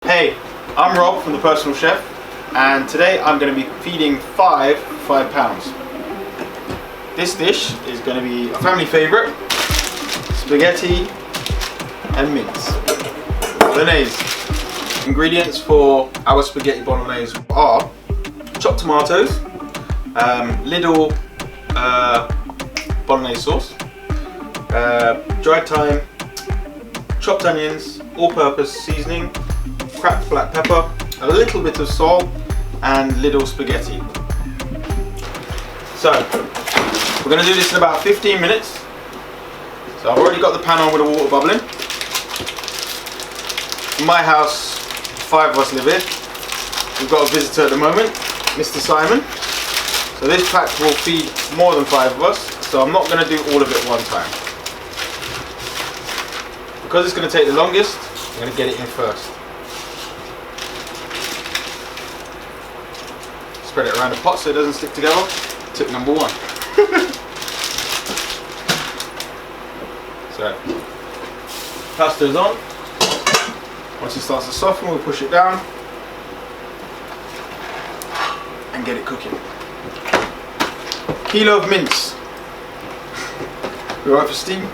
Hey, I'm Rob from The Personal Chef, and today I'm going to be feeding five pounds. This dish is going to be a family favourite: spaghetti and mince bolognese. Ingredients for our spaghetti bolognese are chopped tomatoes, lidl bolognese sauce, dried thyme, chopped onions, all-purpose seasoning, cracked black pepper, a little bit of salt, and lidl spaghetti. So we're going to do this in about 15 minutes. So I've already got the pan on with the water bubbling. In my house, 5 of us live here. We've got a visitor at the moment, Mr. Simon. So this pack will feed more than 5 of us, so I'm not going to do all of it one time. Because it's going to take the longest, I'm going to get it in first. Spread it around the pot so it doesn't stick together. Tip number 1. So, pasta is on. Once it starts to soften, we'll push it down and get it cooking. Kilo of mince. We're right for steam.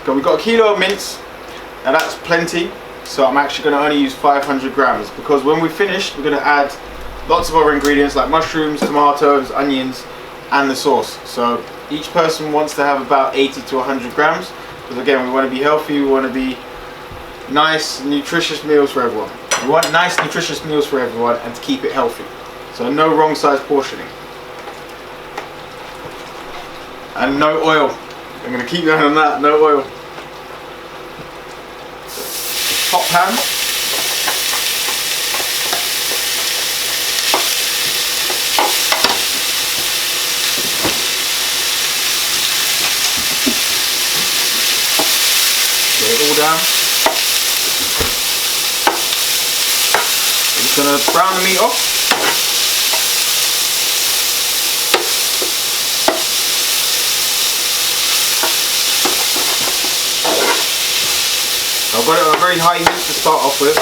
So we've got a kilo of mince. Now that's plenty. So I'm actually going to only use 500 grams because when we finish, we're going to add lots of other ingredients like mushrooms, tomatoes, onions, and the sauce. So each person wants to have about 80 to 100 grams. Because again, we want to be healthy, we want to be nice, nutritious meals for everyone. We want nice, nutritious meals for everyone and to keep it healthy. So no wrong size portioning. And no oil. I'm going to keep going on that, no oil. Hot pan. Get it all down. I'm just going to brown the meat off. I've got it on a very high heat to start off with.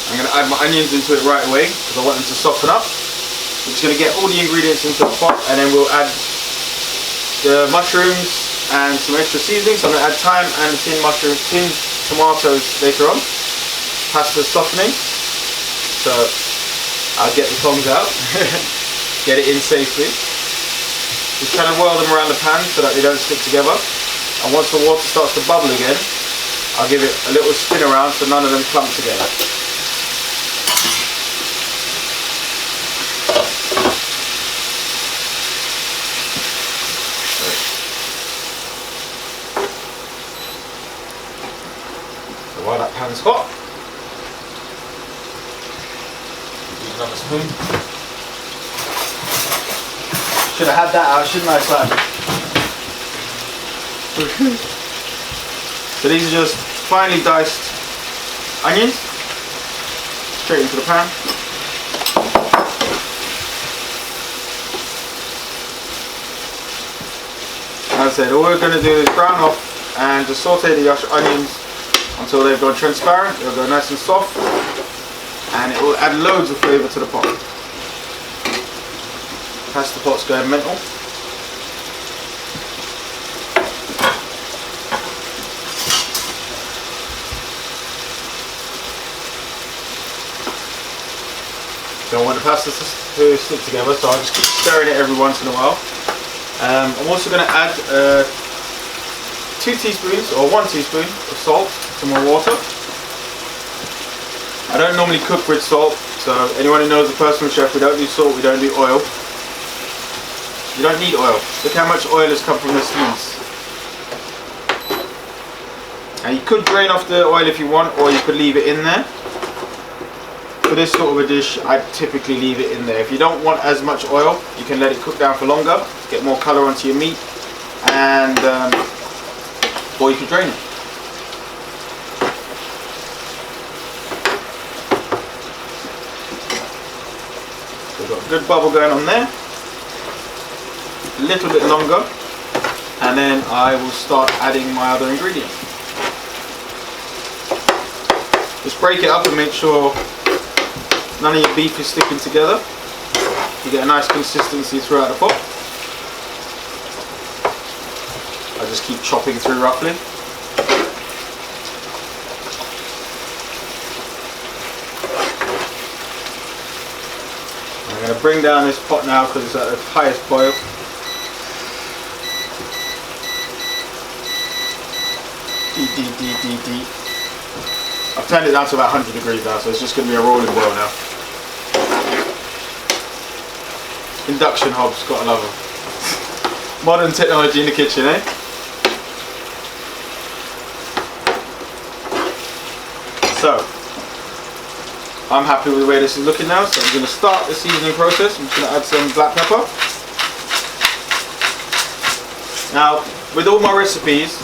I'm going to add my onions into it right away because I want them to soften up. I'm just going to get all the ingredients into the pot and then we'll add the mushrooms and some extra seasoning. So I'm going to add thyme and the tinned tomatoes later on. Pasta's softening, so I'll get the tongs out, get it in safely. Just kind of whirl them around the pan so that they don't stick together. And once the water starts to bubble again, I'll give it a little spin around so none of them clump together. So while that pan's hot, another spoon. Should have had that out, shouldn't I, son? So these are just finely diced onions. Straight into the pan. As I said, all we're going to do is brown off and just saute the onions until they've gone transparent. They'll go nice and soft. And it will add loads of flavour to the pot. Pasta pot's going mental. Don't want the pasta to stick together, so I'll just keep stirring it every once in a while. I'm also going to add 2 teaspoons or 1 teaspoon of salt to my water. I don't normally cook with salt, so anyone who knows The Personal Chef, we don't do salt, we don't do oil. You don't need oil. Look how much oil has come from this mince. And you could drain off the oil if you want, or you could leave it in there. For this sort of a dish, I typically leave it in there. If you don't want as much oil, you can let it cook down for longer, get more colour onto your meat, and or you could drain it. we've got a good bubble going on there. A little bit longer, and then I will start adding my other ingredients. Just break it up and make sure none of your beef is sticking together. You get a nice consistency throughout the pot. I just keep chopping through roughly. I'm going to bring down this pot now because it's at the highest boil. I've turned it down to about 100 degrees now, so it's just going to be a rolling boil now. Induction hobs, gotta love them. Modern technology in the kitchen, eh? So, I'm happy with the way this is looking now, so I'm going to start the seasoning process. I'm just going to add some black pepper. Now, with all my recipes,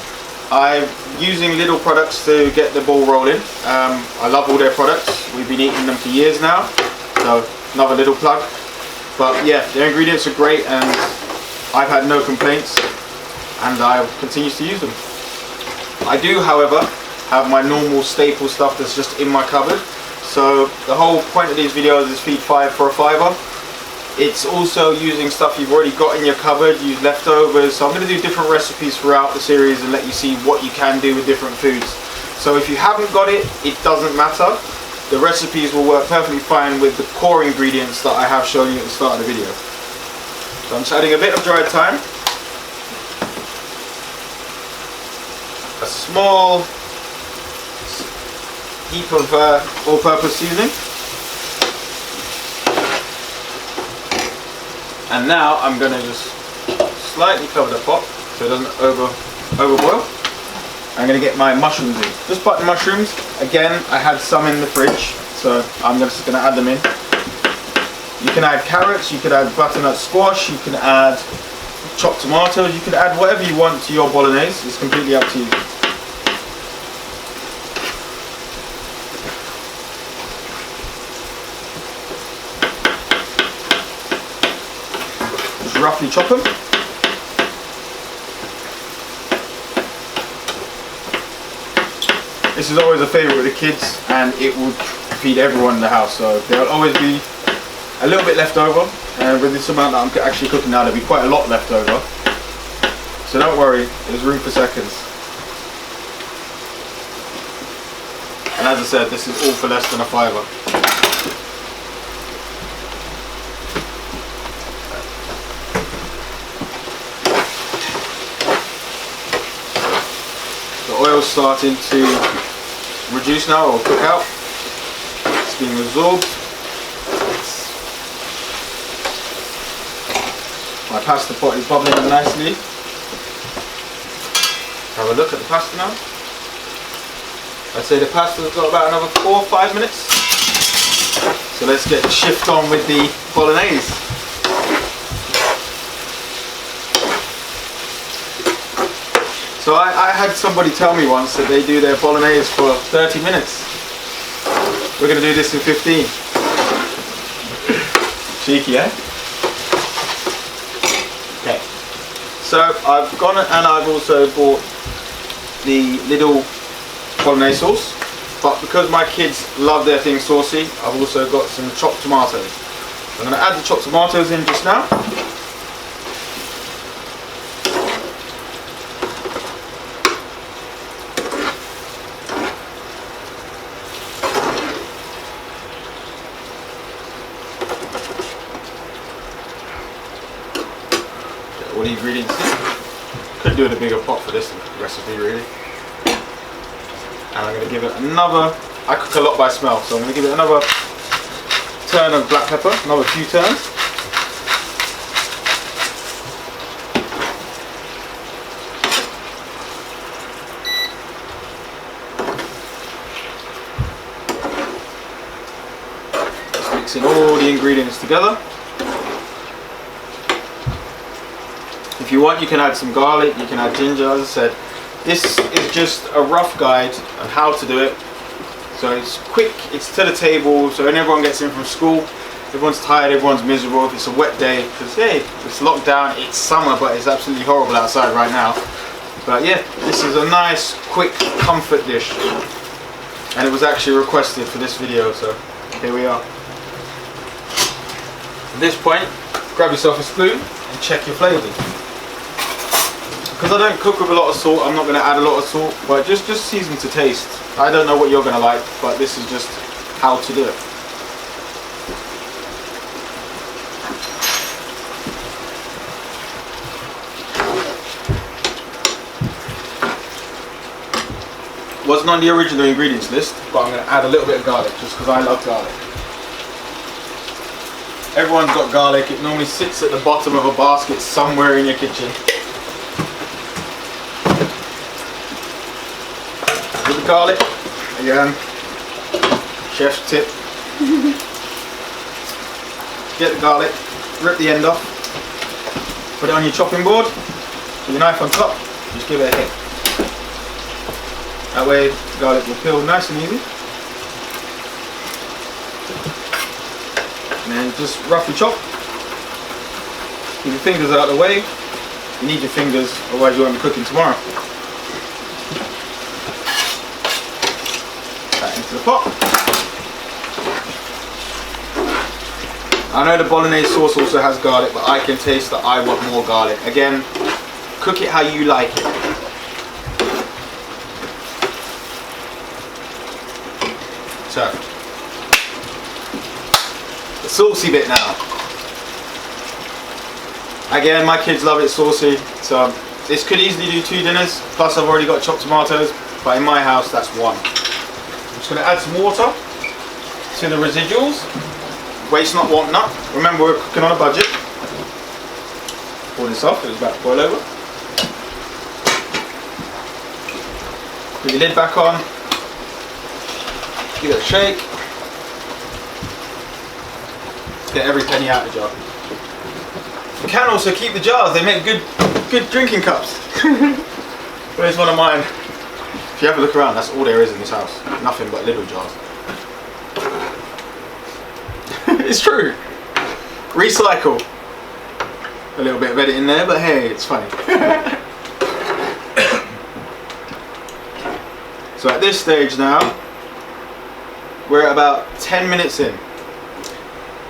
I'm using Lidl products to get the ball rolling. I love all their products. We've been eating them for years now, so another little plug. But yeah, their ingredients are great and I've had no complaints and I continue to use them. I do, however, have my normal staple stuff that's just in my cupboard. So the whole point of these videos is feed 5 for a fiver. It's also using stuff you've already got in your cupboard, use leftovers. So I'm going to do different recipes throughout the series and let you see what you can do with different foods. So if you haven't got it, it doesn't matter. The recipes will work perfectly fine with the core ingredients that I have shown you at the start of the video. So I'm just adding a bit of dried thyme, a small heap of all-purpose seasoning, and now I'm going to just slightly cover the pot so it doesn't overboil. I'm going to get my mushrooms in. Just button mushrooms. Again, I had some in the fridge, so I'm just going to add them in. You can add carrots, you could add butternut squash, you can add chopped tomatoes, you can add whatever you want to your bolognese. It's completely up to you. Just roughly chop them. This is always a favourite with the kids and it would feed everyone in the house, so there'll always be a little bit left over, and with this amount that I'm actually cooking now there'll be quite a lot left over, so don't worry, there's room for seconds. And as I said, this is all for less than a fiver. The oil's starting to reduce now, or cook out. It's being absorbed. My pasta pot is bubbling up nicely. Have a look at the pasta now. I'd say the pasta's got about another 4 or 5 minutes. So let's get the shift on with the bolognese. So I had somebody tell me once that they do their bolognese for 30 minutes. We're going to do this in 15. Cheeky, eh? Okay. So I've gone and I've also bought the Lidl bolognese sauce. But because my kids love their things saucy, I've also got some chopped tomatoes. I'm going to add the chopped tomatoes in just now. All the ingredients in. Could do it a bigger pot for this recipe really. And I'm going to give it another, I cook a lot by smell, so I'm going to give it another turn of black pepper, another few turns. Just mixing all the ingredients together. If you want, you can add some garlic, you can add ginger. As I said, this is just a rough guide on how to do it. So it's quick, it's to the table, so when everyone gets in from school, Everyone's tired, everyone's miserable. If it's a wet day, because hey, it's locked down, it's summer, but it's absolutely horrible outside right now. But yeah, this is a nice, quick comfort dish. And it was actually requested for this video, so here we are. At this point, grab yourself a spoon and check your flavours. Because I don't cook with a lot of salt, I'm not going to add a lot of salt, but just season to taste. I don't know what you're going to like, but this is just how to do it. Wasn't on the original ingredients list, but I'm going to add a little bit of garlic just because I love garlic. Everyone's got garlic. It normally sits at the bottom of a basket somewhere in your kitchen. With the garlic, again, chef's tip. Get the garlic, rip the end off, put it on your chopping board, with your knife on top, just give it a hit. That way the garlic will peel nice and easy. And then just roughly chop. Keep your fingers out of the way. You need your fingers, otherwise you won't be cooking tomorrow. That into the pot. I know the Bolognese sauce also has garlic, but I can taste that I want more garlic. Again, cook it how you like it. So, the saucy bit now. Again, my kids love it saucy, so this could easily do 2 dinners, plus I've already got chopped tomatoes, but in my house that's 1. I'm just going to add some water to the residuals. Waste not, want not. Remember, we're cooking on a budget. Pour this off, it was about to boil over. Put your lid back on. Give it a shake. Get every penny out of the jar. You can also keep the jars, they make good drinking cups. Here's one of mine. If you have a look around, that's all there is in this house. Nothing but little jars. It's true. Recycle. A little bit of editing there, but hey, it's funny. So at this stage now, we're at about 10 minutes in,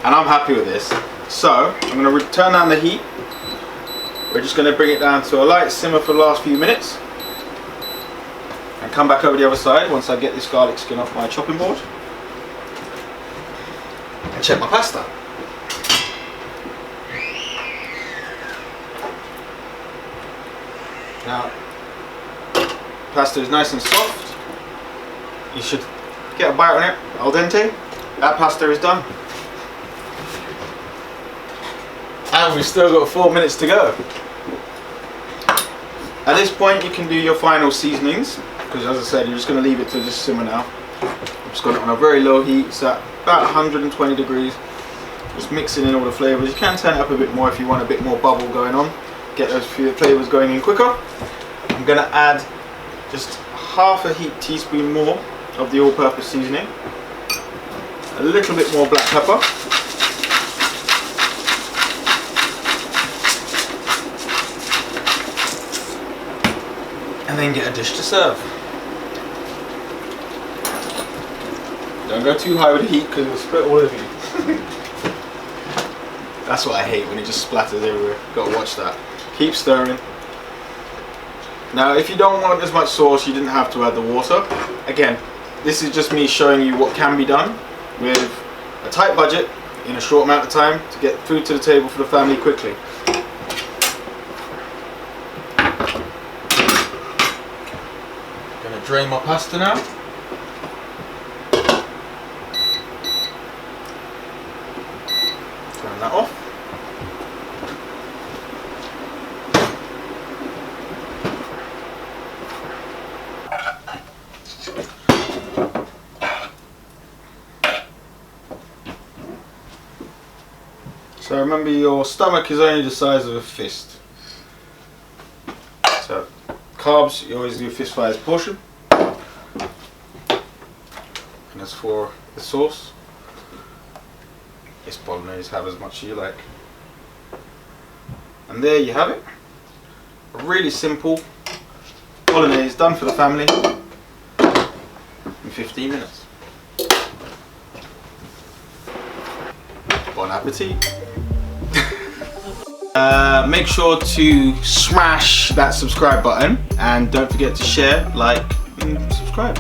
and I'm happy with this. So I'm going to turn down the heat. We're just going to bring it down to a light simmer for the last few minutes, and come back over the other side once I get this garlic skin off my chopping board, and check my pasta. Now, pasta is nice and soft. You should get a bite on it, al dente. That pasta is done. And we've still got 4 minutes to go. At this point you can do your final seasonings, because as I said, you're just going to leave it to just simmer now. I'm just got it on a very low heat, it's at about 120 degrees. Just mixing in all the flavours. You can turn it up a bit more if you want a bit more bubble going on. Get those flavours going in quicker. I'm going to add just half a heaped teaspoon more of the all-purpose seasoning, a little bit more black pepper, and then get a dish to serve. Don't go too high with the heat because it'll split all over you. That's what I hate, when it just splatters everywhere. Gotta watch that. Keep stirring. Now if you don't want as much sauce, you didn't have to add the water. Again, this is just me showing you what can be done with a tight budget in a short amount of time to get food to the table for the family quickly. I'm going to drain my pasta now. Turn that off. So remember, your stomach is only the size of a fist. So carbs, you always do a fist size portion. And as for the sauce, It's Bolognese, have as much as you like. And there you have it. A really simple Bolognese done for the family in 15 minutes. Bon appetit. Make sure to smash that subscribe button and don't forget to share, like and subscribe.